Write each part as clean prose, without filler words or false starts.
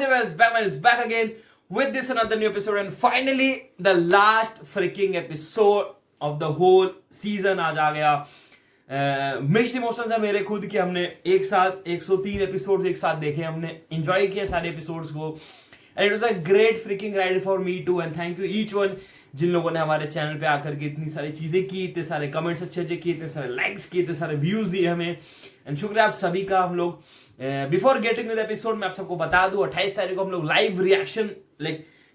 Mahadev is back again with this another new episode and finally the last freaking episode of the whole season आज आ गया। Mixed emotions है मेरे खुद कि हमने एक साथ 103 एपिसोड्स एक साथ देखे, हमने एंजॉय किया सारे एपिसोड्स को and it was a great freaking ride for me too and thank you each one जिन लोगों ने हमारे चैनल पे आकर के इतनी सारी चीजें की, इतने सारे कमेंट्स अच्छे किए, इतने सारे लाइक्स किए, इतने सारे व्यूज दिए हमें एंड शुक्रिया आप सभी का। हम लोग बिफोर गेटिंग विद एपिसोड मैं आप सबको बता दूं 28 तारीख को हम लोग लाइव रिएक्शन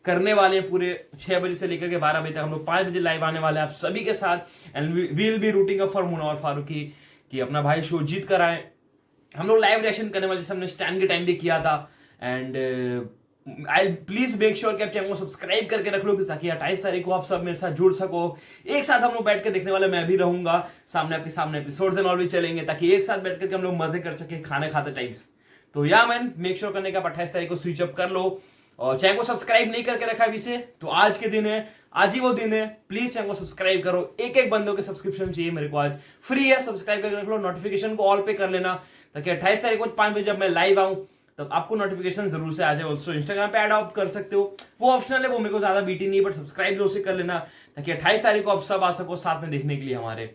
करने वाले हैं। पूरे 6 बजे से लेकर के 12 बजे तक हम लोग 5 बजे लाइव आने वाले हैं आप सभी के साथ and we will be rooting up for Munawar Faruqui कि अपना भाई शो जीत कर आए। हम लोग लाइव रिएक्शन करने वाले, जैसे हमने स्टैंड के टाइम भी किया था and I please make sure कि आप चैनल को सब्सक्राइब करके रख लो ताकि 28 तारीख को आप सब मेरे साथ जुड़ सको। एक साथ हम लोग बैठ के देखने वाले, मैं भी रहूंगा सामने, आपके सामने एपिसोड्स एंड ऑल भी चलेंगे ताकि एक साथ बैठ करके हम लोग मजे कर सके खाने खाते टाइम्स। तो या मैन मेक श्योर करने का 28 तारीख को स्विच अप कर लो और चैनल को सब्सक्राइब नहीं करके रखा अभी से तो आज के दिन है, आज ही वो दिन है। प्लीज चैनल को सब्सक्राइब करो, एक बंदों के सब्सक्रिप्शन चाहिए मेरे को, आज फ्री है, सब्सक्राइब करके रख लो, नोटिफिकेशन को ऑल पे कर लेना ताकि 28 तारीख को 5 बजे जब मैं लाइव आऊं तब आपको नोटिफिकेशन जरूर से आ जाए। ऑल्सो इंस्टाग्राम पे ऐड ऑफ कर सकते हो, वो ऑप्शनल है, वो मेरे को ज्यादा बीटी नहीं, बट सब्सक्राइब जरूर से कर लेना ताकि 28 तारीख को आप सब आ सको साथ में देखने के लिए हमारे।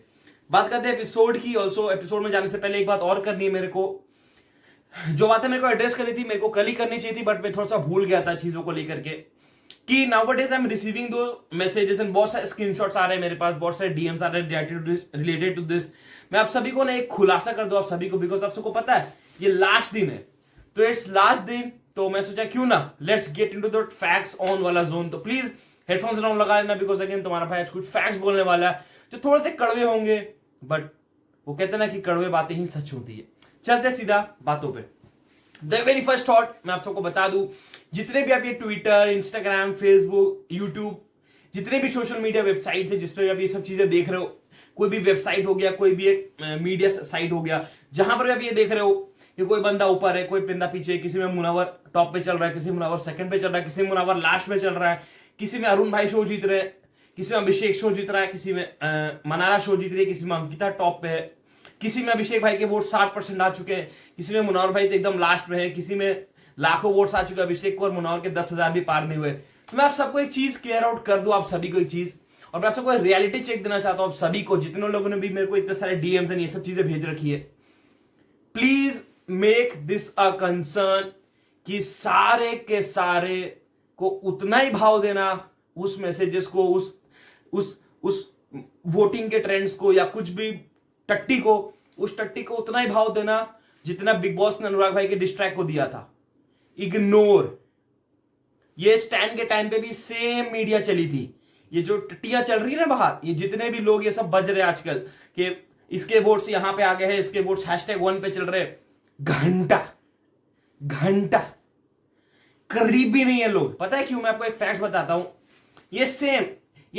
बात करते हैं एपिसोड की। ऑल्सो एपिसोड में जाने से पहले एक बात और करनी है मेरे को, जो बातें मेरे को एड्रेस करनी थी मेरे को कल ही करनी चाहिए थी, बट मैं थोड़ा सा भूल गया था चीजों को लेकर के कि नाउअडेज आई एम रिसीविंग दो मैसेजेस एंड बहुत सारे स्क्रीनशॉट्स आ रहे हैं मेरे पास, बहुत सारे डीएम्स आ रहे हैं रिलेटेड टू दिस। मैं आप सभी को ना एक खुलासा कर दूं आप सभी को, बिकॉज आप सबको पता है ये लास्ट दिन है, तो इट्स लास्ट दिन, तो मैं सोचा क्यों ना let's get into the facts on वाला जोन। तो प्लीज हेडफोन्स राउंड लगा लेना बिकॉज अगेन तुम्हारा भाई आज कुछ फैक्ट्स बोलने वाला है जो थोड़े से कड़वे होंगे, बट वो कहते हैं ना कि कड़वे बातें ही सच होती है। चलते सीधा बातों पे। द वेरी फर्स्ट थॉट मैं आप सबको बता दूं, जितने भी आप ये ट्विटर, इंस्टाग्राम, फेसबुक, यूट्यूब, जितने भी सोशल मीडिया वेबसाइट है जिस पर आप ये सब चीजें देख रहे हो, कोई भी वेबसाइट हो गया, कोई भी एक मीडिया साइट हो गया, जहां पर आप ये देख रहे हो कि कोई बंदा ऊपर है, कोई पिंदा पीछे, किसी में मुनव्वर टॉप पे चल रहा है, किसी में मुनव्वर सेकंड पे चल रहा है, किसी में मुनव्वर लास्ट में चल रहा है, किसी में अरुण भाई शो जीत रहे हैं, किसी में अभिषेक शो जीत रहा है, किसी में मनारा शो जीत रही है, किसी में अंकिता टॉप पे है, किसी में अभिषेक भाई के वोट 60% आ चुके हैं, किसी में मुनव्वर भाई तो एकदम लास्ट में है, किसी में लाखों वोट्स आ चुके हैं अभिषेक को और मुनव्वर के 10,000 भी पार नहीं हुए। तो मैं आप सबको एक चीज क्लियर आउट कर दूं, आप सभी को एक चीज, और मैं आप सबको रियलिटी चेक देना चाहता हूं आप सभी को, जितने लोगों ने भी मेरे को इतने सारे डीएम्स एंड ये सब चीजें भेज रखी है। Please make this a concern कि सारे के सारे को उतना ही भाव देना उस मैसेजेस को, उस वोटिंग के ट्रेंड्स को या कुछ भी टट्टी को, उस टट्टी को उतना ही भाव देना जितना बिग बॉस ने अनुराग भाई के डिस्ट्रैक्ट को दिया था। इग्नोर। ये स्टैंड के टाइम पे भी सेम मीडिया चली थी, ये जो टट्टियां चल रही है ना बाहर, ये जितने भी लोग ये सब बज रहे आजकल कि इसके वोट्स यहां पे आ गए हैं, इसके वोट्स #1 पे चल रहे, घंटा करीब भी नहीं है लोग। पता है क्यों? मैं आपको एक फैक्ट बताता हूं, ये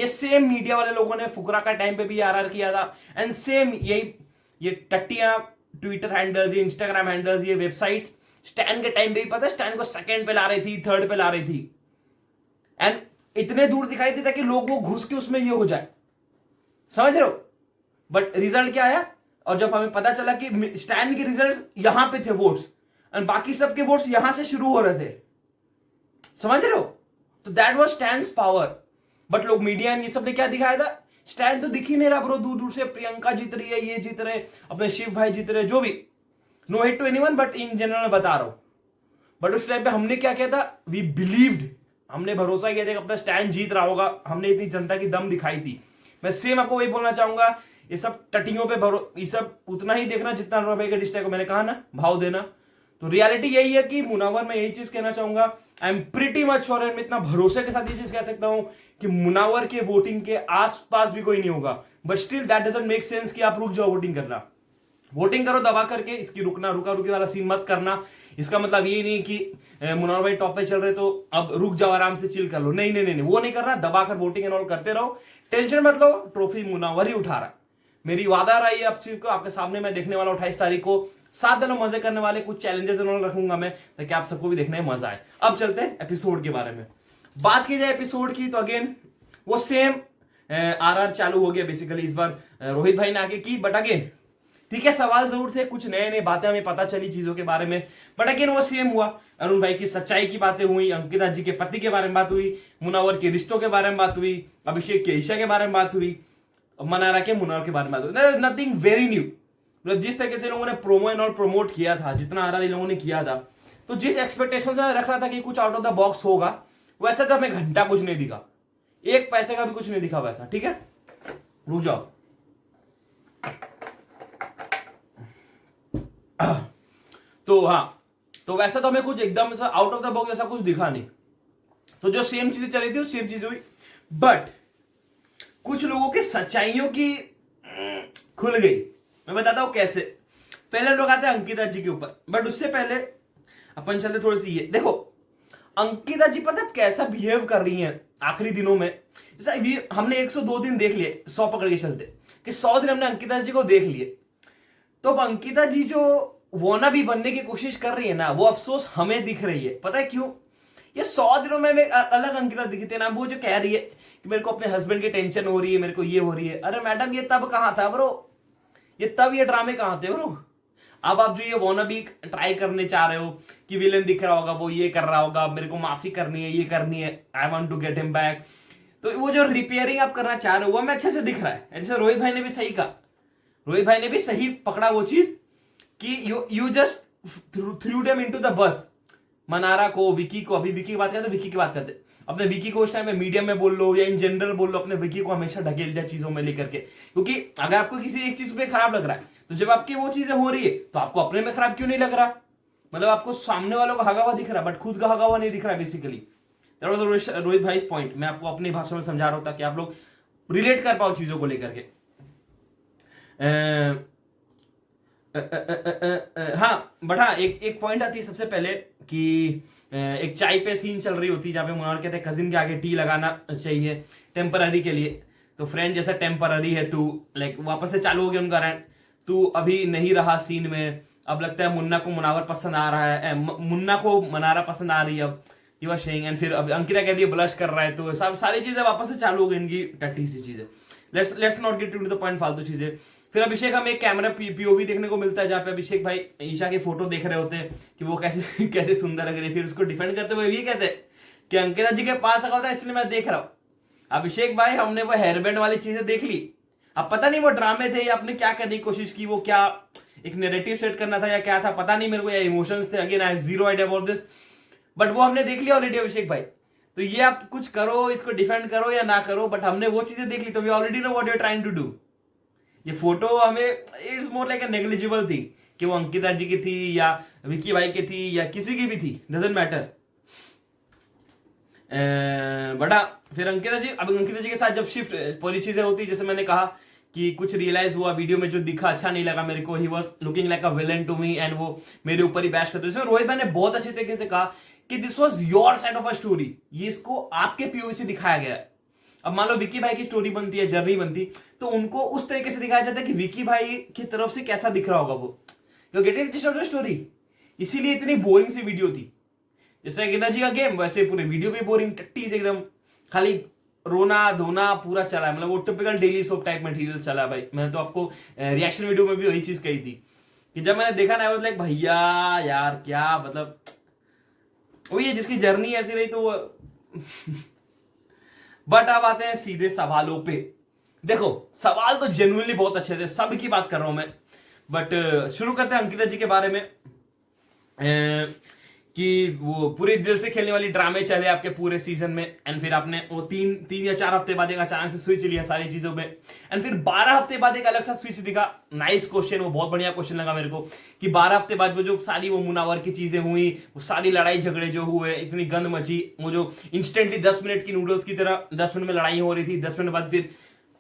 सेम मीडिया वाले लोगों ने फुकरा का टाइम पे भी आरआर किया था एंड सेम ये टट्टियां ट्विटर हैंडल्स, ये इंस्टाग्राम हैंडल्स, ये वेबसाइट्स स्टैंड के टाइम पे भी, पता है स्टैंड को सेकंड पे ला रही थी, थर्ड पे ला रही थी एंड इतने दूर दिखाई देता कि लोग वो घुस के उसमें ये हो जाए, समझ रहे हो? बट रिजल्ट क्या आया? और जब हमें पता चला कि स्टैंड के रिजल्ट यहां पे थे वोट्स एंड बाकी सबके वोट्स यहां से शुरू हो रहे थे, समझ रहे हो? तो that was stands power. But लोग मीडिया ये सब ने क्या दिखाया था? स्टैंड तो दिख ही नहीं रहा ब्रो, दूर दूर से प्रियंका जीत रही है, ये जीत रहे, अपने शिव भाई जीत रहे, जो भी, no hit to anyone, but in general मैं बता रहा हूं। बट उस टाइम पे हमने क्या किया था? वी बिलीव्ड, हमने भरोसा किया था कि अपना स्टैंड जीत रहा होगा, हमने इतनी जनता की दम दिखाई थी। मैं सेम आपको वही बोलना चाहूंगा, ये सब टटियों पे ये सब उतना ही देखना जितना अनुराग भाई के डिस्ट्रैक्ट को मैंने कहा ना भाव देना। तो रियलिटी यही है कि मुनव्वर, मैं यही चीज कहना चाहूंगा, I am pretty much sure, मैं इतना भरोसे के साथ ये चीज कह सकता हूं कि मुनव्वर के वोटिंग के आसपास भी कोई नहीं होगा। But still that doesn't make sense कि आप रुक जाओ वोटिंग करना। वोटिंग करो दबा करके, इसकी रुका रुकी वाला सीन मत करना। इसका मतलब ये नहीं कि मुनव्वर भाई टॉप पे चल रहे तो अब रुक जाओ, आराम से चिल कर लो, नहीं, वो नहीं करना। दबा कर वोटिंग एंड ऑल करते रहो, टेंशन मत लो, ट्रॉफी मुनव्वर ही उठा रहा। मेरी वादा रही है आपके सामने मैं देखने वाला 28 तारीख को, 7 दिनों मजे करने वाले, कुछ चैलेंजेस रखूंगा मैं ताकि आप सबको भी देखने में मजा आए। अब चलते हैं एपिसोड के बारे में। बात की जाए एपिसोड की तो अगेन वो सेम आरआर चालू हो गया बेसिकली। इस बार रोहित भाई ने आगे की, बट अगेन ठीक है, सवाल जरूर थे, कुछ नए नए बातें हमें पता चली चीजों के बारे में, बट अगेन वो सेम हुआ। अरुण भाई की सच्चाई की बातें हुई, अंकिता जी के पति के बारे में बात हुई, मुनावर के रिश्तों के बारे में बात हुई, अभिषेक के ईशा के बारे में बात हुई, मनारा के मुनावर के बारे में बात हुई। Nothing very new. मतलब जिस तरीके से लोगों ने प्रोमो एंड ऑल प्रमोट किया था, जितना आर लोगों ने किया था, तो जिस एक्सपेक्टेशन से मैं रख रहा था कि कुछ आउट ऑफ द बॉक्स होगा, वैसे तो हमें घंटा कुछ नहीं दिखा, एक पैसे का भी कुछ नहीं दिखा वैसा। ठीक है, रुक जाओ। तो हाँ, तो वैसा तो हमें कुछ एकदम से आउट ऑफ द बॉक्स जैसा कुछ दिखा नहीं। तो जो सेम चीजें चली थी वो सेम चीजें हुई, बट कुछ लोगों की सच्चाइयों की खुल गई। मैं बताता हूं कैसे। पहले लोग आते हैं अंकिता जी के ऊपर, बट उससे पहले अपन चलते थोड़ी सी ये देखो, अंकिता जी पता कैसा बिहेव कर रही हैं आखिरी दिनों में। जैसा हमने 102 दिन देख लिए, 100 पकड़ के चलते कि 100 दिन हमने अंकिता जी को देख लिए। तो अब अंकिता जी जो वोना भी बनने की कोशिश कर रही है ना, वो अफसोस हमें दिख रही है। पता है क्यों? ये 100 दिनों में अलग अंकिता दिखती है ना। वो जो कह रही है कि मेरे को अपने हस्बैंड की टेंशन हो रही है, मेरे को ये हो रही है। अरे मैडम, ये तब कहां था ब्रो? ये ड्रामे कहां थे ब्रो? अब आप जो ये वोना भी ट्राई करने चाह रहे हो कि विलेन दिख रहा होगा, वो ये कर रहा होगा, मेरे को माफी करनी है, ये करनी है, I want to get him back. तो वो जो रिपेयरिंग आप करना चाह रहे हो, वो हमें अच्छे से दिख रहा है। जैसे रोहित भाई ने भी सही कहा, रोहित भाई ने भी सही पकड़ा वो चीज कि you just through them into the bus. Mannara को, विकी को, अभी विकी की बात करते, विकी की बात करते, अपने विकी को उस टाइम में मीडियम में बोल लो या इन जनरल बोल लो, अपने विकी को हमेशा ढकेल दिया चीजों में लेकर के। क्योंकि अगर आपको किसी एक चीज पे खराब लग रहा है, तो जब आपकी वो चीजें हो रही है तो आपको अपने में खराब क्यों नहीं लग रहा? मतलब आपको सामने वालों का हगा हुआ दिख रहा है, बट खुद का हगा हुआ नहीं दिख रहा है। बेसिकली दैट वाज रोहित भाई पॉइंट। मैं आपको अपनी भाषा में समझा रहा हूं ताकि आप लोग रिलेट कर पाओ चीजों को लेकर के। हाँ, बट हाँ, एक पॉइंट आती है सबसे पहले कि एक चाय पे सीन चल रही होती है जहाँ पे मुनार कहते हैं कजिन के आगे टी लगाना चाहिए टेम्पररी के लिए। तो फ्रेंड जैसा टेम्पररी है तू, लाइक वापस से चालू हो गया उनका रैंट, तू अभी नहीं रहा सीन में, अब लगता है मुन्ना को मुनावर पसंद आ रहा है, मुन्ना को मनारा पसंद आ रही है अब, यू आर सेइंग। एंड फिर अब अंकिता कहती है ब्लश कर रहा है, तो सब सारी चीजें वापस से चालू हो गई इनकी टट्टी सी चीजें। Let's not get to the point, फालतू चीजें। फिर अभिषेक हमें एक कैमरा पीओवी देखने को मिलता है जहां पे अभिषेक भाई ईशा की फोटो देख रहे होते हैं कि वो कैसे कैसे सुंदर लग रही है। फिर उसको डिफेंड करते हुए ये कहते हैं कि अंकिता जी के पास आगा होता है इसलिए मैं देख रहा हूं। अभिषेक भाई, हमने वो हेयरबैंड वाली चीजें देख ली, अब पता नहीं वो ड्रामे थे या आपने क्या करने की कोशिश की, वो क्या एक नैरेटिव सेट करना था या क्या था, पता नहीं मेरे को, या इमोशंस थे। Again I have zero idea about this, but वो हमने देख लिया ऑलरेडी अभिषेक भाई। तो ये आप कुछ करो, इसको डिफेंड करो या ना करो, बट हमने वो चीजें देख ली, तो we already know what you are trying to do. ये फोटो हमें it's more like a negligible थी कि वो अंकिता जी की थी या विकी भाई की थी या किसी की भी थी, डजंट मैटर। बड़ा फिर अंकिता जी, अब अंकिता जी के साथ जब शिफ्ट पूरी चीजें होती, जैसे मैंने कहा कि कुछ रियलाइज हुआ वीडियो में, जो दिखा अच्छा नहीं लगा मेरे को, he was looking like a villain to me, and वो मेरे ऊपर ही बैश करते। इसमें रोहित भाई ने बहुत अच्छे तरीके से कहा कि this was your side of a story, ये इसको आपके पीओवी से दिखाया गया है। अब मान लो विकी भाई की स्टोरी बनती है, जर्नी बनती, तो उनको उस तरीके से दिखाया जाता है कि विकी भाई की तरफ से कैसा दिख रहा होगा वो, you getting the gist of the story. इसीलिए इतनी बोरिंग सी वीडियो थी। जैसे गीता जी का गेम, वैसे पूरे वीडियो भी बोरिंग टट्टी से एकदम, खाली रोना धोना पूरा चला है। मतलब वो typical daily soap type material चला है भाई। मैंने तो आपको रिएक्शन वीडियो में भी वही चीज कही थी कि जब मैंने देखा ना, लाइक भैया यार क्या, मतलब वही है जिसकी जर्नी ऐसी रही तो वो बट अब आते हैं सीधे सवालों पे। देखो, सवाल तो जेन्युइनली बहुत अच्छे थे, सब की बात कर रहा हूं मैं, बट शुरू करते हैं अंकिता जी के बारे में। कि वो पूरे दिल से खेलने वाली ड्रामे चले आपके पूरे सीजन में, एंड फिर आपने वो तीन या 4 हफ्ते बाद एक अचानक से स्विच लिया सारी चीजों में, एंड फिर 12 हफ्ते बाद एक अलग सा स्विच दिखा। नाइस क्वेश्चन, वो बहुत बढ़िया क्वेश्चन लगा मेरे को कि 12 हफ्ते बाद वो जो सारी वो मुनावर की चीजें हुई, वो सारी लड़ाई झगड़े जो हुए, इतनी गंद मची, वो जो इंस्टेंटली 10 मिनट की नूडल्स की तरह 10 मिनट में लड़ाई हो रही थी, 10 मिनट बाद फिर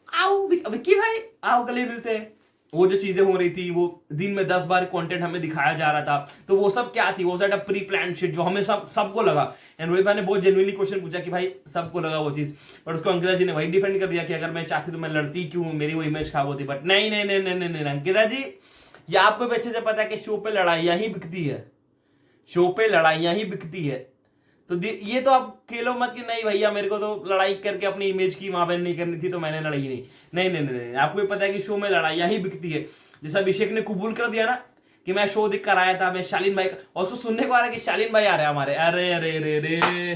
आओ विक्की भाई आओ गले मिलते हैं, वो जो चीजें हो रही थी, वो दिन में 10 बार कंटेंट हमें दिखाया जा रहा था, तो वो सब क्या थी? वो साइड प्री प्लान शिट जो हमें सबको लगा। एंड रोहित भाई ने बहुत जेन्युइनली क्वेश्चन पूछा कि भाई सबको लगा वो चीज, पर उसको अंकिता जी ने वही डिफेंड कर दिया कि अगर मैं चाहती तो मैं लड़ती क्यों, मेरी वो इमेज खराब होती। बट नहीं नहीं नहीं नहीं नहीं, नहीं अंकिता जी, ये आपको भी अच्छे से पता है कि शो पे लड़ाइयां ही बिकती है, शो पे लड़ाइयां ही बिकती है। तो ये तो आप खेलो मत कि नहीं भैया मेरे को तो लड़ाई करके अपनी इमेज की वहां नहीं करनी थी तो मैंने लड़ाई नहीं। नहीं नहीं नहीं, नहीं, आपको भी पता है कि शो में लड़ाइयां ही बिकती है। जैसे अभिषेक ने कबूल कर दिया ना कि मैं शो देख कर आया था, मैं शालीन भाई का, और उसको सुनने को आ रहा है कि शालीन भाई आ रहे हैं हमारे, अरे अरे अरे अरे।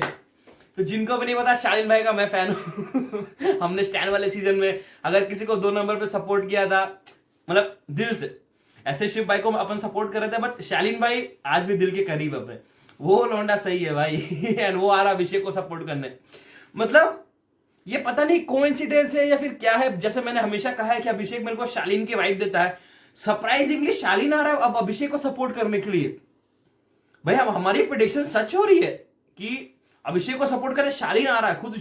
तो जिनको भी नहीं पता, शालीन भाई का मैं फैन हूं। हमने स्टैंड वाले सीजन में अगर किसी को 2 नंबर पे सपोर्ट किया था, मतलब दिल से, ऐसे शिव भाई को अपन सपोर्ट कर रहे थे, बट शालीन भाई आज भी दिल के करीब अपने, वो लौंडा सही है भाई। एंड वो आ रहा अभिषेक को सपोर्ट करने, मतलब ये पता नहीं कोइंसिडेंस है या फिर क्या है। जैसे मैंने हमेशा कहा है कि अभिषेक मेरे को शालीन की वाइब देता है, सरप्राइजिंगली शालीन आ रहा है अब अभिषेक को सपोर्ट करने के लिए। भाई अब हमारी प्रेडिक्शन सच हो रही है कि अभिषेक को सपोर्ट करे, शालीन आ रहा है, खुद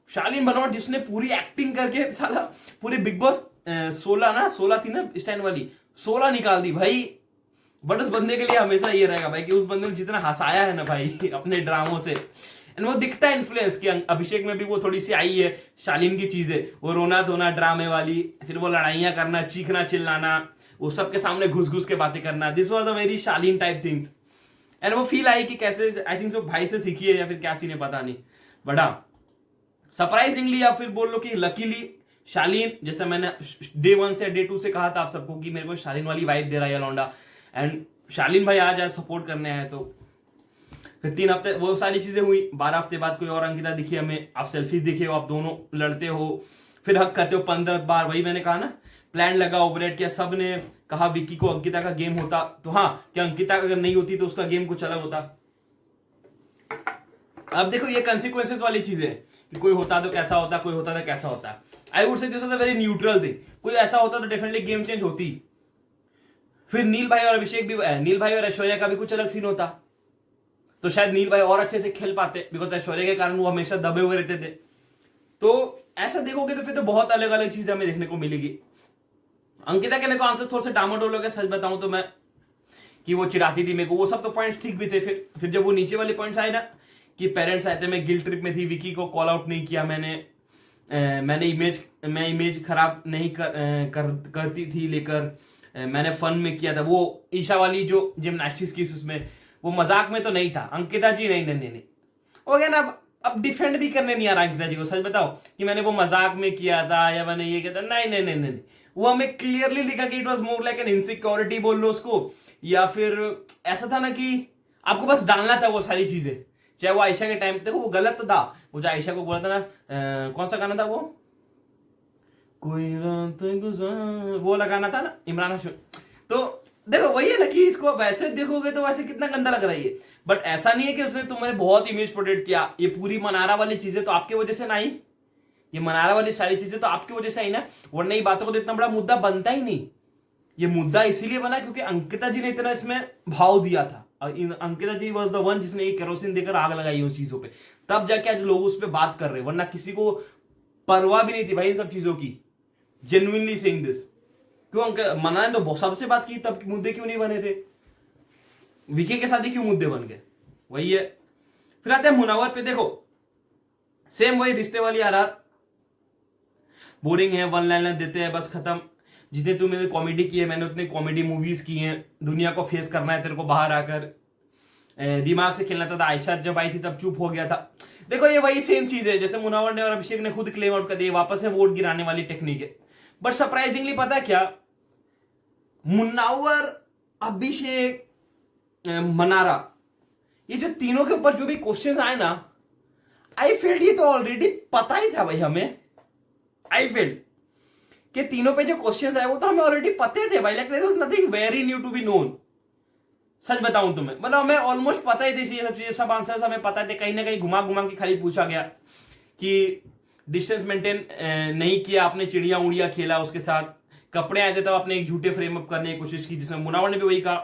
शालीन भनोट जिसने पूरी एक्टिंग करके साला पूरी बिग बॉस 16 थी ना स्टैंड वाली, 16 निकाल दी भाई। बट उस बंदे के लिए हमेशा ये रहेगा भाई कि उस बंदे ने जितना हंसाया है ना भाई अपने ड्रामों से, एंड वो दिखता है इन्फ्लुएंस कि अभिषेक में भी वो थोड़ी सी आई है शालीन की चीजें, वो रोना धोना ड्रामे वाली, फिर वो लड़ाइयां करना, चीखना चिल्लाना, वो सबके सामने घुस घुस के बातें करना, दिस वॉज अ वेरी शालीन टाइप थिंग्स। एंड वो फील आई कि कैसे, आई थिंक सो भाई से सीखी है या फिर क्या सीने पता नहीं, बट हाँ सरप्राइजिंगली या फिर बोल लो कि लकीली शालीन, जैसे मैंने डे 1 से डे 2 से कहा था आप सबको कि मेरे को शालीन वाली वाइब दे रहा है लौंडा, एंड शालीन भाई आज सपोर्ट करने आए। तो फिर 3 हफ्ते वो सारी चीजें हुई, 12 हफ्ते बाद कोई और अंकिता दिखी हमें, आप सेल्फीज दिखे हो, आप दोनों लड़ते हो, फिर हक करते हो 15 बार, वही मैंने कहा ना, प्लान लगा, ओवररेट किया, सब ने कहा विकी को अंकिता का गेम होता तो हाँ, क्या अंकिता अगर नहीं होती तो उसका गेम कुछ अलग होता। अब देखो ये कंसिक्वेंसेस वाली चीजें कि कोई होता तो कैसा होता, कोई होता तो कैसा होता। I would say this was a very neutral thing, कोई ऐसा होता तो डेफिनेटली गेम चेंज होती। फिर नील भाई और अभिषेक भी, नील भाई और ऐश्वर्या का भी कुछ अलग सीन होता तो शायद नील भाई और अच्छे से खेल पाते, बिकॉज ऐश्वर्या के कारण वो हमेशा दबे हुए रहते थे। तो ऐसा देखोगे तो फिर तो बहुत अलग अलग चीजें हमें देखने को मिलेगी। अंकिता के मेरे को आंसर थोड़े से डामाडोल हो गए, सच बताऊं तो मैं, कि वो चिढ़ाती थी मेरे को, वो सब तो पॉइंट्स ठीक भी थे। फिर जब वो नीचे वाले पॉइंट्स आए ना कि पेरेंट्स आए थे, मैं गिल्ट ट्रिप में थी, विकी को कॉल आउट नहीं किया मैंने, मैं इमेज खराब नहीं करती थी लेकर, मैंने फन में किया था। वो ईशा वाली जो जिम्नास्टिक्स की उसमें, वो मजाक में तो नहीं था। अंकिता जी नहीं हो गया ना, अब डिफेंड भी करने नहीं आ रहा अंकिता जी को, सच बताओ कि मैंने वो मजाक में किया था या मैंने ये किया था, नहीं। वो हमें क्लियरली लिखा कि it was more like an insecurity बोल लो उसको, या फिर ऐसा था ना कि आपको बस डालना था वो सारी चीजें, चाहे वो आयशा के टाइम, देखो वो गलत था, वो जो आयशा को बोला था ना, कौन सा गाना था वो, कोई रात गुजार, वो लगाना था ना इमरान हाशमी। तो देखो वही है ना कि इसको वैसे देखोगे तो वैसे कितना गंदा लग रहा है ये, बट ऐसा नहीं है कि उसने तुम्हारे बहुत इमेज प्रोटेक्ट किया। ये पूरी मनारा वाली चीजें तो आपकी वजह से ना आई, ये मनारा वाली सारी चीजें तो आपकी वजह से आई ना, वरना ये बातों को तो इतना बड़ा मुद्दा बनता ही नहीं। ये मुद्दा इसीलिए बना क्योंकि अंकिता जी ने इतना इसमें भाव दिया था। अंकिता जी वॉज द वन जिसने एक केरोसिन देकर आग लगाई उस चीजों पे, तब जाके आज लोग उस पर बात कर रहे हैं, वरना किसी को परवाह भी नहीं थी भाई इन सब चीजों की। जेन्युइनली सेइंग दिस, क्यों मना ने तो सबसे बात की, तब मुद्दे क्यों नहीं बने थे? विकी के साथ ही क्यों मुद्दे बन गए? वही है। फिर आते हैं मुनावर पे, देखो सेम वही रिश्ते वाली आरआर, बोरिंग है, 1 लाइनर देते हैं बस खत्म। जितने तू मैंने कॉमेडी की है, मैंने उतनी कॉमेडी मूवीज की हैं। दुनिया को फेस करना है तेरे को बाहर आकर, दिमाग से खेलना था। आयशा जब आई थी तब चुप हो गया था। देखो ये वही सेम चीज है जैसे मुनावर ने और अभिषेक ने खुद क्लेम आउट कर दिया, वापस से वोट गिराने वाली टेक्निक है। बट सरप्राइजिंगली पता है क्या, मुनावर, अभिषेक, मनारा, ये जो तीनों के ऊपर जो भी क्वेश्चंस आए ना, आई फील्ड ये तो ऑलरेडी पता ही था भाई हमें। आई फील्ड कि तीनों पे जो क्वेश्चंस आए वो तो हमें ऑलरेडी पते थे भाई, like there was nothing very new to be known. सच बताऊं तुम्हें, मतलब हमें ऑलमोस्ट पता ही थी ये सब चीजें, सब आंसर्स हमें पता थे। कहीं ना कहीं घुमा घुमा के खाली पूछा गया कि डिस्टेंस मेंटेन नहीं किया आपने, चिड़िया उड़िया खेला उसके साथ, कपड़े आए थे तब आपने एक झूठे फ्रेम अप करने की कोशिश की, जिसमें मुनावर ने भी वही कहा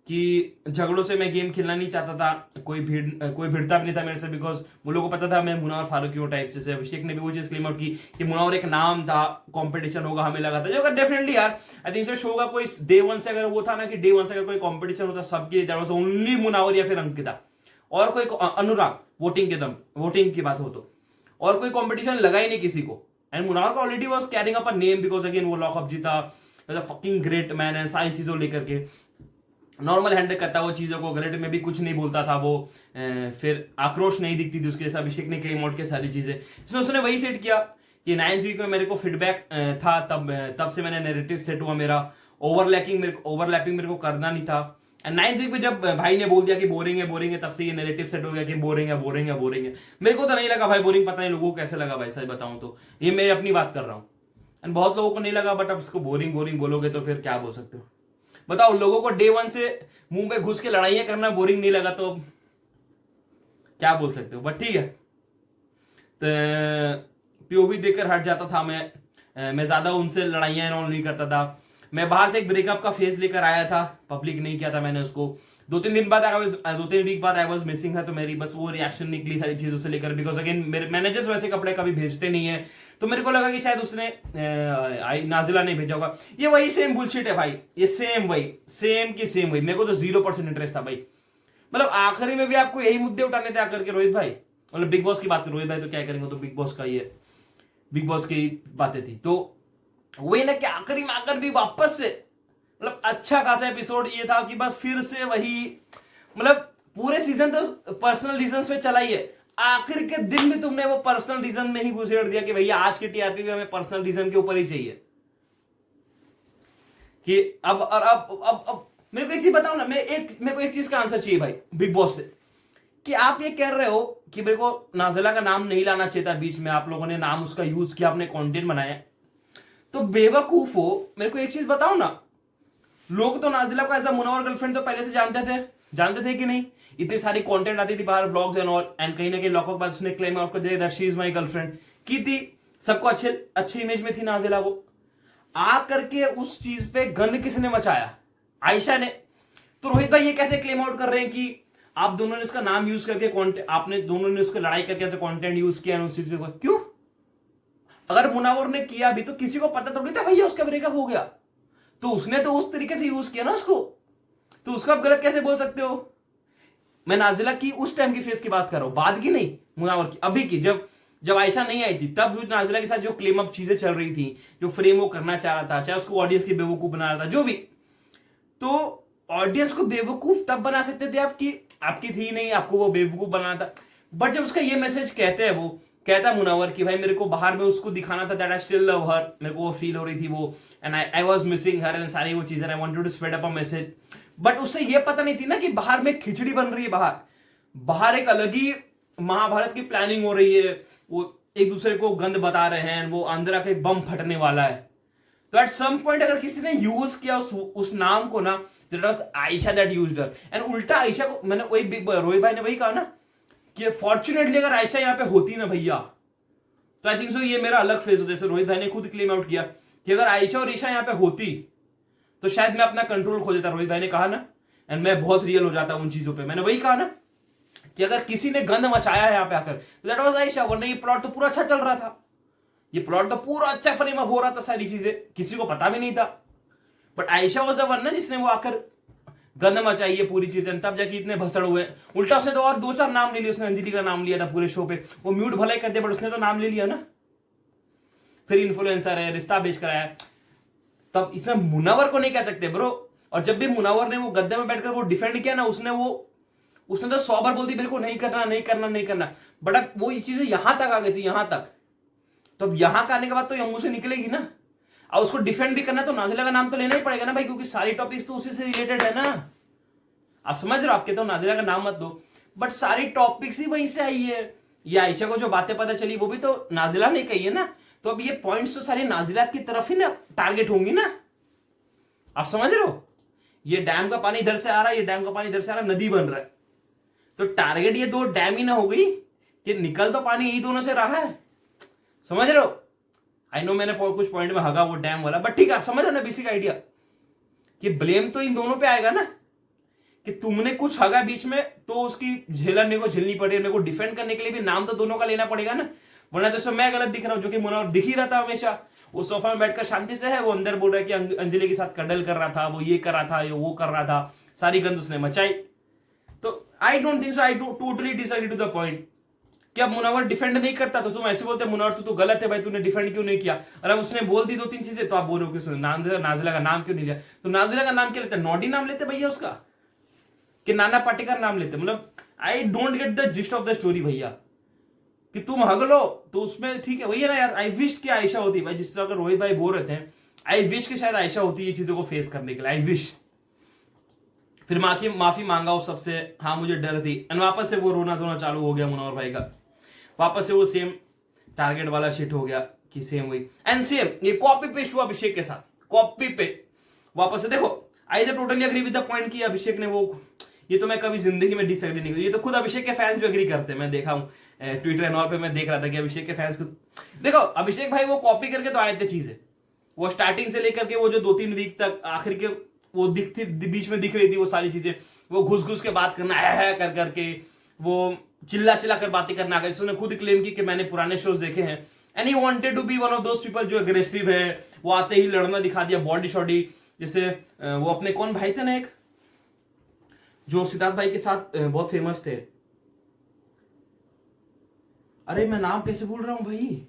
कि झगड़ों से मैं गेम खेलना नहीं चाहता था, कोई भिड़ता भी नहीं था मेरे से, बिकॉज वो लोगों को पता था मैं मुनावर फारूकी हूँ टाइप से। अभिषेक ने भी वो चीज क्लेम आउट की कि मुनावर एक नाम था, कंपटीशन होगा हमें लगा था, जो अगर डेफिनेटली यार आई थिंक शो का कोई डे 1 से अगर वो था ना कि डे 1 से अगर कोई कंपटीशन होता सबके लिए, दैट वाज ओनली मुनावर या फिर अंकिता, और कोई अनुराग, वोटिंग की बात हो तो, और कोई कंपटीशन लगा ही नहीं किसी को। एंड मुनावर का already was carrying up a name, because again वो लॉकअप जीता, फकिंग ग्रेट मैन है, सारी चीजों लेकर के नॉर्मल हैंडल करता, वो चीजों को गलत में भी कुछ नहीं बोलता था वो, फिर आक्रोश नहीं दिखती थी उसके जैसा। अभिषेक ने क्लेम आउट किया सारी चीजें, इसमें उसने वही सेट किया कि 9th वीक में मेरे को फीडबैक था, तब से मैंने नैरेटिव सेट हुआ मेरा। ओवरलैपिंग मेरे को करना नहीं था। एंड 9th वीक में जब भाई ने बोल दिया कि बोरिंग है, तब से ये नैरेटिव सेट हो गया कि बोरिंग है। मेरे को तो नहीं लगा भाई बोरिंग, पता नहीं लोगों को कैसे लगा भाई, सच बताऊं तो ये मैं अपनी बात कर रहा हूँ। एंड बहुत लोगों को नहीं लगा, बट अब इसको बोरिंग बोलोगे तो फिर क्या बोल सकते हो? बताओ, लोगों को डे 1 से मुंह पे घुस के लड़ाइयां करना बोरिंग नहीं लगा तो क्या बोल सकते हो? बट ठीक है, तो पीओवी देखकर हट जाता था मैं ज्यादा उनसे लड़ाइयां नहीं करता था। मैं बाहर से एक ब्रेकअप का फेज लेकर आया था, पब्लिक नहीं किया था मैंने उसको। 2-3 वीक बाद आई वाज मिसिंग है, तो मेरी बस वो रिएक्शन निकली सारी चीजों से लेकर, बिकॉज अगेन मेरे मैनेजर्स वैसे कपड़े कभी भेजते नहीं है, तो मेरे को लगा कि शायद उसने नाजिला ने भेजा होगा। ये वही सेम बुलशिट है भाई, ये सेम वही। मेरे को तो 0% इंटरेस्ट था भाई। मतलब आखिरी में भी आपको यही मुद्दे उठाने थे आकर के रोहित भाई, मतलब बिग बॉस की बात करो, रोहित भाई तो क्या करेंगे, तो बिग बॉस की बातें थी। तो वही ना कि आखिरी में आकर भी वापस से मतलब अच्छा खासा एपिसोड ये था कि बस फिर से वही, मतलब पूरे सीजन तो पर्सनल रीजंस पे चला ही है, आखिर के दिन भी तुमने वो पर्सनल रीजन में ही घुसेड़ दिया कि भैया आज की टीआरपी भी हमें पर्सनल रीजन के ऊपर ही चाहिए। कि अब मेरे को एक चीज बताओ ना, मेरे को एक चीज का आंसर चाहिए भाई बिग बॉस से, कि आप ये कह रहे हो कि मेरे को नाजिला का नाम नहीं लाना चाहिए था बीच में, आप लोगों ने नाम उसका यूज किया, आपने कंटेंट बनाया, तो बेवकूफ हो। मेरे को एक चीज बताओ ना, लोग तो नाजिला को ऐसा मुनव्वर गर्लफ्रेंड तो पहले से जानते थे कि नहीं? इतनी सारी कंटेंट आती थी बाहर, ब्लॉग्स एंड ऑल, एंड कहीं ना कहीं लॉकअप बाद उसने क्लेम आउट कर दिया that she is my girlfriend की थी। सबको अच्छी इमेज में थी नाजिला। वो आ करके उस चीज पे गंद किसने मचाया? आयशा ने। तो रोहित भाई ये कैसे क्लेम आउट कर रहे हैं कि आप दोनों ने उसका नाम यूज करके आपने दोनों ने उसको लड़ाई करके ऐसे कंटेंट यूज किया उस चीज से? क्यों? अगर मुनावर ने किया भी तो किसी को पता तो नहीं था भैया उसका ब्रेकअप हो गया, तो उसने तो उस तरीके से यूज किया ना उसको, तो उसको आप गलत कैसे बोल सकते हो? मैं नाजिला की उस टाइम की फेस की बात कर रहा हूं, बाद की नहीं, मुनावर की अभी की। जब आयशा नहीं आई थी तब जो नाजिला के साथ जो क्लेम अप चीजें चल रही थी, जो फ्रेम वो करना चाह रहा था, चाहे उसको ऑडियंस की बेवकूफ बना रहा था, जो भी, तो ऑडियंस को बेवकूफ तब बना सकते थे आपकी थी नहीं, आपको वो बेवकूफ बनाना था। बट जब उसका ये मैसेज कहता मुनावर कि भाई मेरे को बाहर में उसको दिखाना था that I still love her, मेरे को वो फील हो रही थी वो, and I was missing her and सारी वो चीजें, I wanted to spread up a message. But उससे ये पता नहीं थी ना कि बाहर में खिचड़ी बन रही है, बाहर एक अलग ही महाभारत की प्लानिंग हो रही है, वो एक दूसरे को गंद बता रहे हैं, वो अंदर आके बम फटने वाला है। तो एट सम पॉइंट अगर किसी ने यूज किया उस नाम को ना, that was Ayesha that used her, and उल्टा आयशा को मैंने वही रोहित भाई ने वही कहा ना कि फॉर्चुनेटली अगर आयशा यहां पे होती ना भैया, तो आई थिंक सो ये मेरा अलग फेज होता। जैसे रोहित भाई ने खुद क्लेम आउट किया कि अगर आयशा और ईशा यहां पे होती तो शायद मैं अपना कंट्रोल खो देता, रोहित भाई ने कहा ना, एंड मैं बहुत रियल हो जाता उन चीजों पे। मैंने वही कहा ना कि अगर किसी ने गंद मचाया है यहां पे आकर तो दैट वाज आयशा, वरना ये प्लॉट तो पूरा अच्छा चल रहा था, ये प्लॉट तो पूरा अच्छा फ्रेम अप हो रहा था, सारी चीजें किसी को पता भी नहीं था। But Ayesha was the one ना जिसने वो आकर गंद मचाई है पूरी चीजें, तब जाके इतने भसड़ हुए। उल्टा उसने तो और 2-4 नाम ले लिए, उसने अंजलि का नाम लिया था पूरे शो पे, वो म्यूट भले कर दिया बट उसने तो नाम ले लिया ना। फिर इन्फ्लुएंसर है, रिश्ता बेच कराया, तब इसमें मुनावर को नहीं कह सकते ब्रो। और जब भी मुनावर ने वो गद्दे में बैठकर वो डिफेंड किया ना, उसने तो 100 बार बोल दी मेरे को नहीं करना, बट अब वो ये चीजें यहां तक आ गई थी, यहां तक, तो अब यहां का आने के बाद तो मुंह से निकलेगी ना। और उसको डिफेंड भी करना तो नाजिला का नाम तो लेना ही पड़ेगा ना भाई, क्योंकि सारी टॉपिक्स तो उसी से रिलेटेड है ना। आप समझ रहे हो? आप कहते हो नाजिला का नाम मत दो, बट सारी टॉपिक्स ही वहीं से आई है। ये आयशा को जो बातें पता चली वो भी तो नाजिला ने कही है ना, तो अब ये पॉइंट्स तो सारी नाजिला की तरफ ही ना टारगेट होंगी ना। आप समझ रहे हो? ये डैम का पानी इधर से आ रहा है, ये डैम का पानी इधर से आ रहा है, नदी बन रहा है, तो टारगेट ये 2 डैम ही ना हो गई कि निकल तो पानी यही दोनों से रहा है। समझ रहे हो? आई नो मैंने कुछ पॉइंट में हगा वो डैम वाला, बट ठीक है, आप समझ रहे हो ना बेसिक आइडिया, कि ब्लेम तो इन दोनों पे आएगा ना, कि तुमने कुछ हगा बीच में तो उसकी झेलन मेरे को झेलनी पड़े, मेरे को डिफेंड करने के लिए भी नाम तो दोनों का लेना पड़ेगा ना। वरना तो मैं गलत दिख रहा हूं, जो कि मुनावर दिख ही रहा था हमेशा, वो सोफा में बैठकर शांति से है, वो अंदर बोल रहा है कि अंजलि के साथ कडल कर रहा था, वो ये कर रहा था, ये वो कर रहा था, सारी गंद उसने मचाई। तो I don't think so, I totally disagree to the point कि अब मुनावर डिफेंड नहीं करता तो तुम ऐसे बोलते मुनावर तू गलत है भाई, तूने डिफेंड क्यों नहीं किया। और अब उसने बोल दी 2-3 चीजें तो आप बोल रहे हो कि नाजिला का नाम क्यों नहीं लिया। तो नाजिला का नाम क्या लेते? नॉडी नाम लेते भैया उसका, कि नाना पाटेकर नाम लेते? मतलब I don't get the gist of the story भैया। कि तुम हग लो तो उसमें ठीक है, वही है ना यार। आई विश कि आयशा होती भाई, जिस तरह अगर रोहित भाई बोल रहे थे, आई विश कि शायद आयशा होती ये चीजों को फेस करने के लिए, आई विश। फिर माफी मांगा उस सबसे, हाँ मुझे डर थी, एंड वापस से वो रोना धोना चालू हो गया मुनव्वर भाई का, वापस से वो सेम टारगेट वाला शिट हो गया कि सेम वही एंड सेम ये कॉपी पेस्ट हुआ अभिषेक के साथ, कॉपी पे वापस से देखो। I totally agree with the point कि अभिषेक ने वो, ये तो मैं कभी जिंदगी में डिसएग्री नहीं करूँ, ये तो खुद अभिषेक के फैंस भी अग्री करते हैं, मैं देखा हूँ ट्विटर एंड ऑल पे, मैं देख रहा था कि अभिषेक के फैंस को देखो, अभिषेक भाई वो कॉपी करके तो आए थे चीजें, वो स्टार्टिंग से लेकर के वो जो 2-3 वीक तक आखिर के वो दिखती बीच में दिख रही थी वो सारी चीजें, वो घुस घुस के बात करना है कर करके, वो चिल्ला चिल्ला कर बातें करना आ गई। उसने खुद क्लेम की कि मैंने पुराने शोज देखे हैं, and he wanted to be one of those people जो अग्रेसिव है, वो आते ही लड़ना दिखा दिया, बॉडी शॉडी, जैसे वो अपने कौन भाई थे ना एक जो सिद्धार्थ भाई के साथ बहुत फेमस थे, अरे मैं नाम कैसे भूल रहा हूं भाई,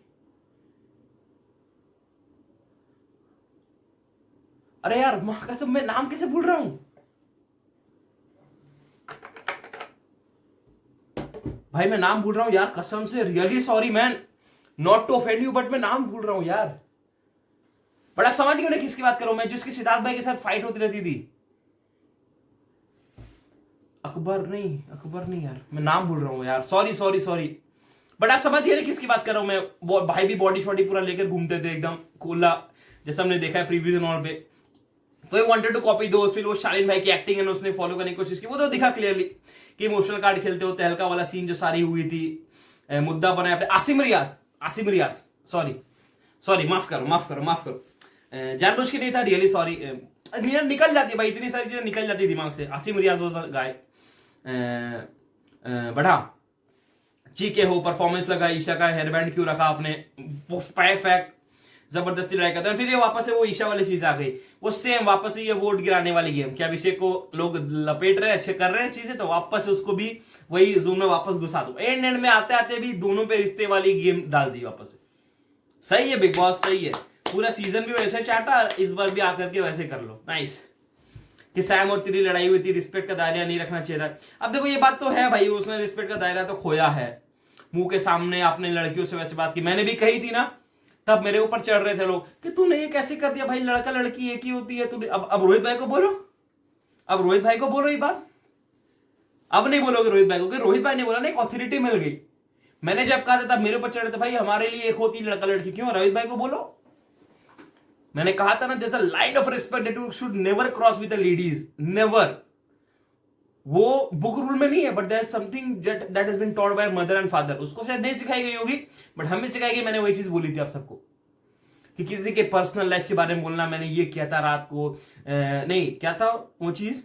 अरे यार मां कसम मैं नाम कैसे भूल रहा हूं भाई, मैं नाम भूल रहा हूं यार, कसम से, really sorry man, not to offend you, but मैं नाम भूल रहा हूं यार। बट आप समझ गए ना किसकी बात कर रहा हूं मैं, जिसकी सिद्धार्थ भाई के साथ फाइट होती रहती थी, अकबर नहीं यार, मैं नाम भूल रहा हूं यार, सॉरी। बट आप समझ गए ना किसकी बात कर रहा हूं मैं, भाई भी बॉडी शॉडी पूरा लेकर घूमते थे एकदम कोला, जैसा हमने देखा है प्रीव्यूज एंड ऑल पे। तो ही वांटेड टू कॉपी दोस्त, फिर वो शालीन भाई की एक्टिंग है उसने फॉलो करने की कोशिश की, वो तो दिखा क्लियरली कि इमोशनल कार्ड खेलते होते, हल्का वाला सीन जो सारी हुई थी, मुद्दा बनाया अपने आसिम रियाज, सॉरी माफ करो, जानबूझ के नहीं था, रियली सॉरी, निकल जाती है भाई, इतनी सारी चीजें निकल जाती है दिमाग से। आसिम रियाज वाज अ गाय, बढ़ा चीके हो, परफॉर्मेंस लगा, ईशा का हेयर बैंड क्यों रखा आपने, फैक्ट जबरदस्ती लड़ाई करता है। फिर ये वापस से वो ईशा वाली चीज आ गई, वो सेम वापस से ये वोट गिराने वाली गेम, कि अभिषेक को लोग लपेट रहे हैं, अच्छे कर रहे हैं चीजें, तो वापस से उसको भी वही जोन में वापस घुसा दो, एंड में आते आते भी दोनों पे रिश्ते वाली गेम डाल दी वापस से। सही है बिग बॉस, सही है, पूरा सीजन भी वैसे चाटा, इस बार भी आकर के वैसे कर लो, नाइस। कि सैम और तेरी लड़ाई हुई थी, रिस्पेक्ट का दायरा नहीं रखना चाहिए था। अब देखो ये बात तो है भाई, उसने रिस्पेक्ट का दायरा तो खोया है, मुंह के सामने आपने लड़कियों से वैसे बात की, मैंने भी कही थी ना, तब मेरे ऊपर चढ़ रहे थे लोग कि तूने ये कैसे कर दिया भाई, लड़का लड़की एक ही होती है, तूने अब रोहित भाई को बोलो ये बात, अब नहीं बोलोगे रोहित भाई को, कि रोहित भाई ने बोला ना, एक ऑथोरिटी मिल गई, मैंने जब कहा था तब मेरे ऊपर चढ़ रहे थे भाई, हमारे लिए एक होती लड़का लड़की, क्यों रोहित भाई को बोलो। मैंने कहा था ना, जैसा line of respect that you should never cross with the ladies, never, वो बुक रूल में नहीं है, but there is something that has been taught by mother and father, उसको शायद नहीं सिखाई गई होगी, बट हमें सिखाई गई। मैंने वही चीज बोली थी आप सबको कि किसी के पर्सनल लाइफ के बारे में बोलना, मैंने ये किया था रात को, नहीं क्या था वो चीज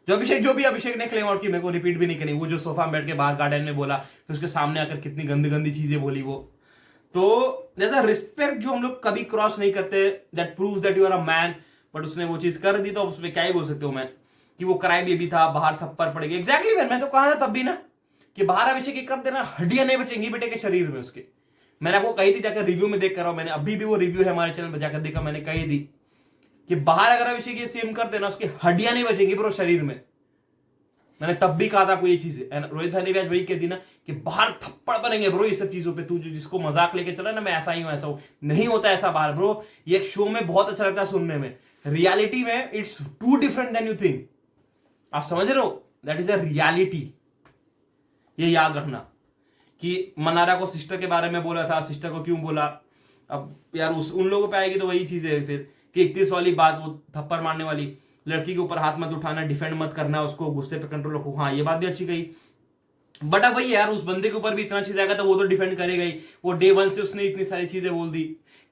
जो भी अभिषेक ने क्लेम आउट की, मेरे को रिपीट भी नहीं करनी, वो जो सोफा में बैठ के बाहर गार्डन में बोला, फिर उसके सामने आकर कितनी गंदी गंदी चीजें बोली वो, तो जैसा रिस्पेक्ट जो हम लोग कभी क्रॉस नहीं करते, that proves that you are a man, but उसने वो चीज कर दी, तो उसमें क्या ही बोल सकते हो मैं, कि वो क्राई बेबी था, बाहर थप्पड़ पड़ गई, एग्जैक्टली मैं तो कहा था तब भी ना कि बाहर अभिषेक कर देना, हड्डियां नहीं बचेंगी बेटे के शरीर में उसके, मैंने आपको कही थी, जाकर रिव्यू में देख कर रहा हूं, मैंने अभी भी वो रिव्यू है हमारे चैनल पर जाकर देखा, मैंने कही थी कि बाहर अगर अभिषेक ये सेम कर देना, उसकी हड्डियां नहीं बचेंगी ब्रो शरीर में, मैंने तब भी कहा था कोई चीज है। रोहित भाई ने भी आज वही कह दी ना कि बाहर थप्पड़ बनेंगे ब्रो ये सब चीजों पे, तू जिसको मजाक लेके चला ना, मैं ऐसा ही हूं ऐसा हूं, नहीं होता ऐसा बाहर ब्रो, ये एक शो में बहुत अच्छा लगता है सुनने में, रियलिटी में it's too different than you think, आप समझ रहे हो, दैट इज अ रियलिटी, ये याद रखना। कि मनारा को सिस्टर के बारे में बोला था, सिस्टर को क्यों बोला, अब यार उन लोगों पे आएगी तो वही चीज है फिर, कि 31 वाली बात, वो थप्पड़ मारने वाली, लड़की के ऊपर हाथ मत उठाना, डिफेंड मत करना, उसको गुस्से पे कंट्रोल रखो, हाँ ये बात भी अच्छी कही, बट अब वही यार उस बंदे के ऊपर भी इतना चीज आएगा तो वो तो डिफेंड करेगा ही, वो डे 1 से उसने इतनी सारी चीजें बोल दी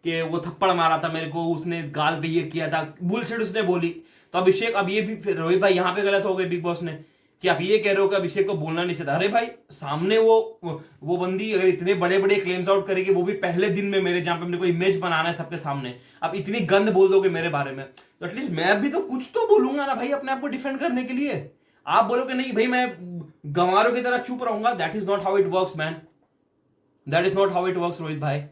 कि वो थप्पड़ मारा था मेरे को, उसने गाल पे ये किया था, बुलशिट उसने बोली, तो अभिषेक, अब ये भी रोहित भाई यहाँ पे गलत हो गए बिग बॉस ने, कि आप ये कह रहे हो कि अभिषेक को बोलना नहीं चाहिए, अरे भाई सामने वो बंदी अगर इतने बड़े बड़े क्लेम्स आउट करेगी, वो भी पहले दिन में मेरे, जहां पे अपने को इमेज बनाना है सबके सामने, आप इतनी गंद बोल दोगे मेरे बारे में, तो एटलीस्ट मैं भी तो कुछ तो बोलूंगा ना भाई अपने आप को डिफेंड करने के लिए। आप बोलोगे नहीं भाई मैं गंवारों की तरह चुप रहूंगा, that is not how it works man, that is not how it works Rohit भाई,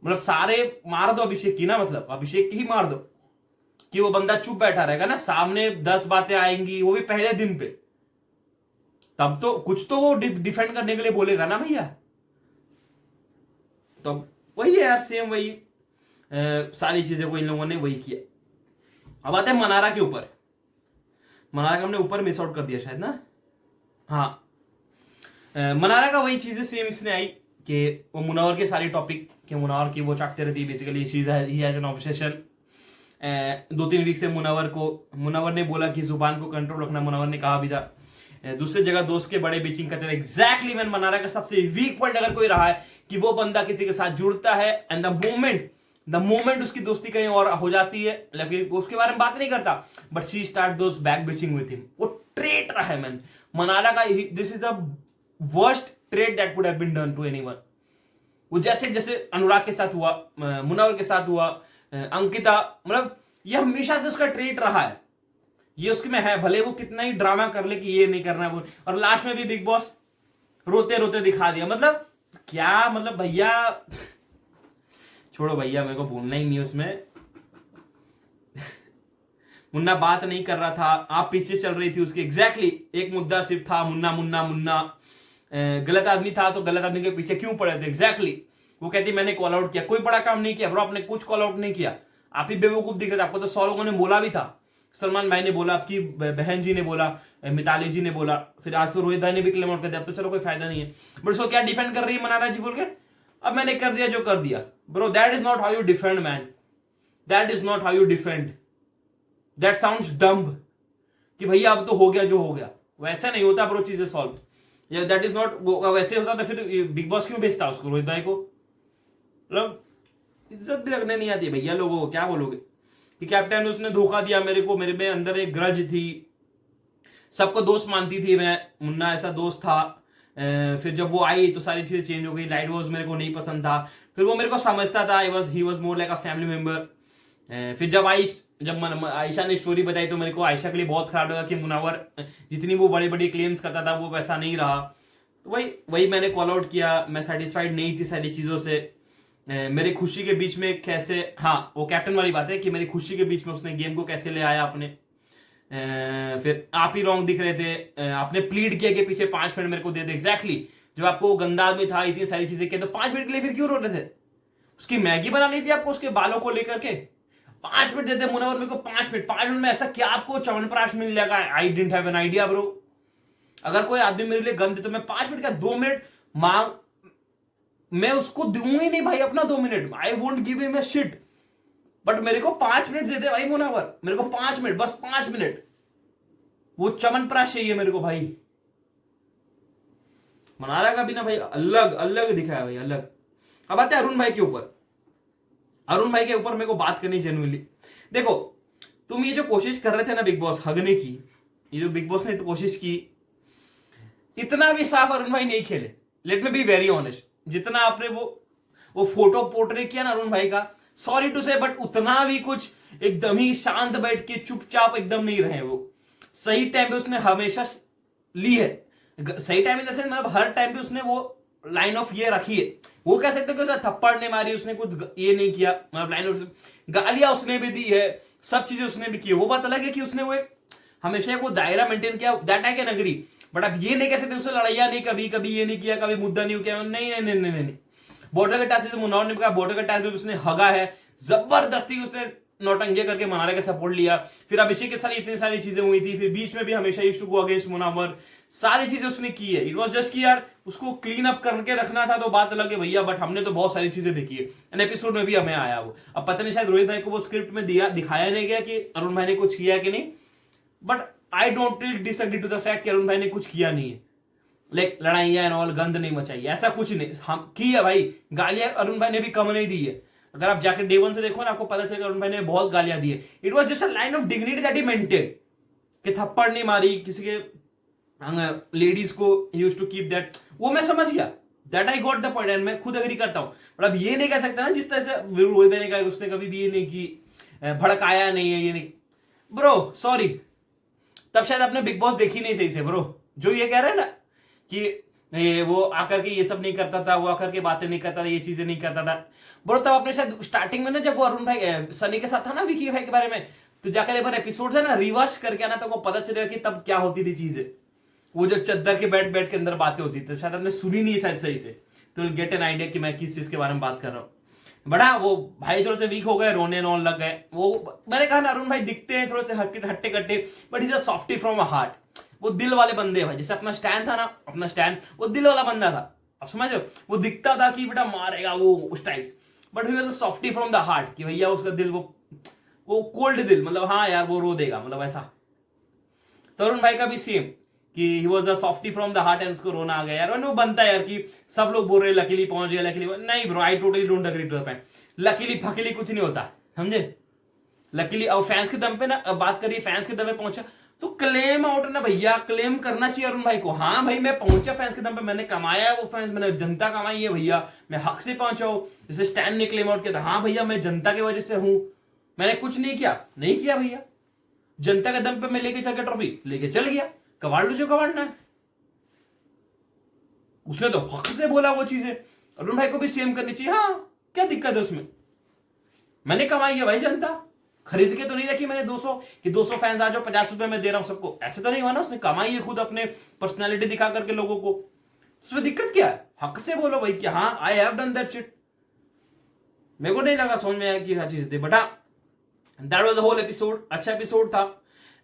मतलब सारे मार दो अभिषेक की ना, मतलब अभिषेक की ही मार दो, कि वो बंदा चुप बैठा रहेगा ना, सामने 10 बातें आएंगी, वो भी पहले दिन पे, तब तो कुछ तो वो डिफेंड करने के लिए बोलेगा ना भैया। तो वही है यार, सेम वही सारी चीजें को इन लोगों ने वही किया। अब आते हैं मनारा के ऊपर। मनारा का हमने ऊपर मिस आउट कर दिया शायद ना। हाँ, मनारा का वही चीजें सेम इसने आई कि वो मुनावर के सारे टॉपिक कि मुनावर की वो चाटते रहती है बेसिकली। चीज है, he has an obsession. 2-3 week से मुनावर ने बोला कि जुबान को कंट्रोल रखना, मुनावर ने कहा भी था। दूसरी जगह दोस्त के बड़े बीचिंग करते थे। एग्जैक्टली मैन, मनारा का सबसे वीक पॉइंट अगर कोई रहा है कि वो बंदा किसी के साथ जुड़ता है एंड द मोमेंट उसकी दोस्ती कहीं और हो जाती है, लेकिन उसके बारे में बात नहीं करता, but she start those back bitching with him. वो ट्रेट रहा है मैन मनारा का। This is the worst trait that could have been done to anyone. वो जैसे जैसे अनुराग के साथ हुआ, मुनावर के साथ हुआ, अंकिता, मतलब ये हमेशा से उसका ट्रेट रहा है। ये उसके में है, भले वो कितना ही ड्रामा कर ले कि ये नहीं करना है वो, और लास्ट में भी बिग बॉस रोते रोते दिखा दिया। मतलब क्या, मतलब भैया छोड़ो भैया, मेरे को बोलना ही नहीं उसमें। मुन्ना बात नहीं कर रहा था, आप पीछे चल रही थी उसकी। एग्जैक्टली एक मुद्दा सिर्फ था, मुन्ना मुन्ना मुन्ना। गलत आदमी था तो गलत आदमी के पीछे क्यों पड़े थे। एग्जैक्टली वो कहती मैंने कॉल आउट किया, कोई बड़ा काम नहीं किया ब्रो, आपने कुछ कॉल आउट नहीं किया, आप ही बेवकूफ दिख रहे थे। आपको तो 100 लोगों ने बोला भी था, सलमान भाई ने बोला, आपकी बहन जी ने बोला, मिताली जी ने बोला, फिर आज तो रोहित भाई ने भी क्लेम आउट कर दिया। अब तो चलो कोई फायदा नहीं है, बट उसको क्या डिफेंड कर रही है मनारा जी बोल के, अब मैंने कर दिया जो कर दिया। Bro that is not how you defend man, that is not how you defend, that sounds dumb कि भैया अब तो हो गया जो हो गया। वैसे नहीं होता ब्रो चीजें सॉल्व, या दैट इज नॉट, वैसे होता तो फिर बिग बॉस क्यों भेजता उसको, रोहित भाई को। मतलब इज्जत भी रखने नहीं आती भैया लोगों को, क्या बोलोगे कि कैप्टन उसने धोखा दिया मेरे को, मेरे में अंदर एक ग्रज थी, सबको दोस्त मानती थी मैं, मुन्ना ऐसा दोस्त था। फिर जब वो आई तो सारी चीजें चेंज हो गई, लाइट वॉज मेरे को नहीं पसंद था, फिर वो मेरे को समझता था, he was more like a family member. फिर जब आयशा ने स्टोरी बताई तो मेरे को आयशा के लिए बहुत खराब लगा कि मुनावर जितनी वो बड़ी बड़ी क्लेम्स करता था वो वैसा नहीं रहा। तो वही मैंने कॉल आउट किया, मैं सेटिस्फाइड नहीं थी सारी चीजों से। मेरी खुशी के बीच में कैसे, हाँ वो कैप्टन वाली बात है कि मेरी खुशी के बीच में उसने गेम को कैसे ले आया अपने। फिर आप ही रॉन्ग दिख रहे थे, आपने प्लीड किया कि पीछे 5 मिनट मेरे को दे दे। एग्जैक्टली जब आपको गंदा आदमी था, इतनी सारी चीजें किया, तो 5 मिनट के लिए फिर क्यों रो रहे थे। उसकी मैगी बनानी थी आपको उसके बालों को लेकर के, 5 मिनट देते मुनावर मेरे को, 5 मिनट में ऐसा क्या आपको च्यवनप्राश मिल जाएगा। I didn't have an idea bro. अगर कोई आदमी मेरे लिए गंद दे तो मैं 5 मिनट का 2 मिनट मांग, मैं उसको दूंगा ही नहीं भाई अपना 2 minute, I won't give him a shit, but मेरे को 5 मिनट दे दे भाई मुनावर, मेरे को 5 मिनट, बस 5 मिनट, वो च्यवनप्राश चाहिए मेरे को भाई। मनारा का भी ना भाई अलग अलग दिखा है भाई, अलग। अब आते हैं अरुण भाई के ऊपर। अरुण भाई के ऊपर मेरे को बात करनी जेन्युइनली। देखो तुम ये जो कोशिश कर रहे थे ना बिग बॉस हगने की, ये जो बिग बॉस ने कोशिश की, इतना भी साफ अरुण भाई नहीं खेले। Let me be very honest, जितना आपने वो फोटो पोर्ट्रे किया ना अरुण भाई का, सॉरी टू से, बट उतना भी कुछ एकदम ही शांत बैठ के चुपचाप एकदम नहीं रहे। वो सही टाइम पे उसने हमेशा ली है, सही टाइम जैसे मतलब हर टाइम पे उसने वो लाइन ऑफ ये रखी है। वो कह सकते हो कि थप्पड़ नहीं मारी उसने, कुछ ये नहीं किया, मतलब लाइन ऑफ गालियां उसने भी दी है, सब चीजें उसने भी की। वो बात अलग है कि उसने वो हमेशा वो दायरा मेंटेन किया, that I can agree, but अब ये नहीं कह सकते उसने लड़ाइया नहीं, कभी ये नहीं किया, कभी मुद्दा नहीं किया। नहीं। बॉर्डर के टास्क से मुनावर ने कहा, बॉर्डर के टास्क में उसने हगा है, जबरदस्ती उसने नौटंगे करके मनारा का सपोर्ट लिया। फिर अभिषेक के साथ इतनी सारी चीजें हुई थी, फिर बीच में भी हमेशा used to go against Munawar, सारी चीजें उसने की है। इट वाज जस्ट कि यार उसको क्लीन अप करके रखना था तो बात अलग है भैया, बट हमने तो बहुत सारी चीजें देखी है, एन एपिसोड में भी हमें आया वो। अब पता नहीं शायद रोहित भाई को वो स्क्रिप्ट में दिखाया नहीं गया कि अरुण भाई ने कुछ किया कि नहीं, but I don't disagree to the fact कि अरुण भाई ने कुछ किया नहीं है, लाइक लड़ाइयां एंड ऑल, गंद नहीं मचाई, ऐसा कुछ नहीं। हम की है भाई, गालियां अरुण भाई ने भी कम नहीं दी है। अगर आप जाकर डे 1 से देखो ना, आपको पता चलेगा अरुण भाई ने बहुत गालियां दी है। It was just a line of dignity that he maintain, कि थप्पड़ नहीं मारी किसी के लेडीज को, यूज टू कीप दैट, वो मैं समझ गया, that I got the point and मैं खुद एग्री करता हूं। पर अब ये नहीं कह सकता ना जिस तरह से रोहित भाई ने कहा उसने कभी भी ये नहीं की, भड़काया नहीं है, ये नहीं। ब्रो सॉरी, तब शायद आपने बिग बॉस देखी नहीं सही से ब्रो, जो ये कह रहे हैं ना कि वो आकर के ये सब नहीं करता था, वो आकर के बातें नहीं करता था, ये चीजें नहीं करता था ब्रो। तब आपने शायद स्टार्टिंग में ना, जब वो अरुण भाई सनी के साथ था ना विकी भाई के बारे में, तो जाकर एक बार एपिसोड है ना रिवर्स करके आना, तो वो पता चलेगा कि तब क्या होती थी चीजें। वो जो चद्दर के बैठ बैठ के अंदर बातें होती थी, शायद आपने सुनी नहीं शायद सही से, तो विल गेट एन आइडिया कि मैं किस चीज के बारे में बात कर रहा हूँ। बड़ा वो भाई थोड़े से वीक हो गए, रोने नॉन लग गए। वो मैंने कहा ना, अरुण भाई दिखते हैं थोड़े से हट्टे कट्टे, but is a softy from a heart. वो दिल वाले बंदे हैं भाई, जैसे अपना स्टैंड था ना, अपना स्टैंड वो दिल वाला बंदा था, आप समझ रहे हो। वो दिखता था कि बेटा मारेगा वो उस type, but he was a softy from the heart, कि भैया उसका दिल वो कोल्ड दिल, मतलब हाँ यार वो रो देगा, मतलब ऐसा। तो अरुण भाई का भी सेम, कि he was a softy from the heart and उसको रोना आ गया यार। वो बनता है यार कि सब लोग बोल रहे लकीली पहुंच गया, लकीली नहीं bro, I totally don't agree to the point. Luckily फकीली कुछ नहीं होता, समझे। लकीली और फैंस के दम पे ना बात करिए, फैंस के दम पे पहुंचा तो क्लेम आउट ना भैया, क्लेम करना चाहिए अरुण भाई को। हाँ भाई मैं पहुंचा फैंस के दम पे, मैंने कमाया वो फैंस, मैंने जनता कमाई है भैया, मैं हक से पहुंचा हूं। जैसे स्टैंड ने क्लेम आउट किया था, हाँ भैया मैं जनता की वजह से हूं, मैंने कुछ नहीं किया, नहीं किया भैया, जनता के दम पे मैं लेके चल के ट्रॉफी लेके चल गया, कबाड़ लो जो कबाड़ना है। उसने तो हक से बोला वो चीजें, अरुण भाई को भी सेम करनी चाहिए। हाँ क्या दिक्कत है उसमें, मैंने कमाई है भाई, जनता खरीद के तो नहीं रखी मैंने 200 कि 200 फैंस आ जाओ 50 रुपए में दे रहा हूं सबको, ऐसे तो नहीं हुआ ना। उसने कमाई है खुद अपने पर्सनालिटी दिखा करके लोगों को, उसमें दिक्कत क्या है। हक से बोलो भाई कि हाँ I have done that shit. मेरे को नहीं लगा समझ में आया कि हर चीज दे, but that was a whole episode, अच्छा एपिसोड था।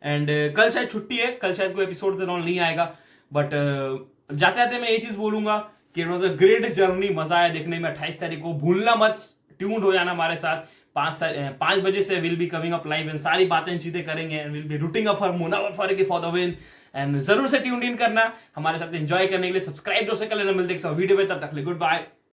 एंड कल शायद छुट्टी है, कल शायद कोई एपिसोड से नहीं आएगा, बट जाते जाते मैं ये चीज बोलूंगा कि it was a great journey, मजा आया देखने में। 28 तारीख को भूलना मत, ट्यून्ड हो जाना हमारे साथ। 5 बजे से will be coming up live and सारी बातें चीजें करेंगे and will be rooting up for Munawar Faruqui for the win. And जरूर से ट्यून इन करना, हमारे साथ एंजॉय करने के लिए सब्सक्राइब जो से कर लेना। मिलते हैं वीडियो में, तब तक गुड बाय।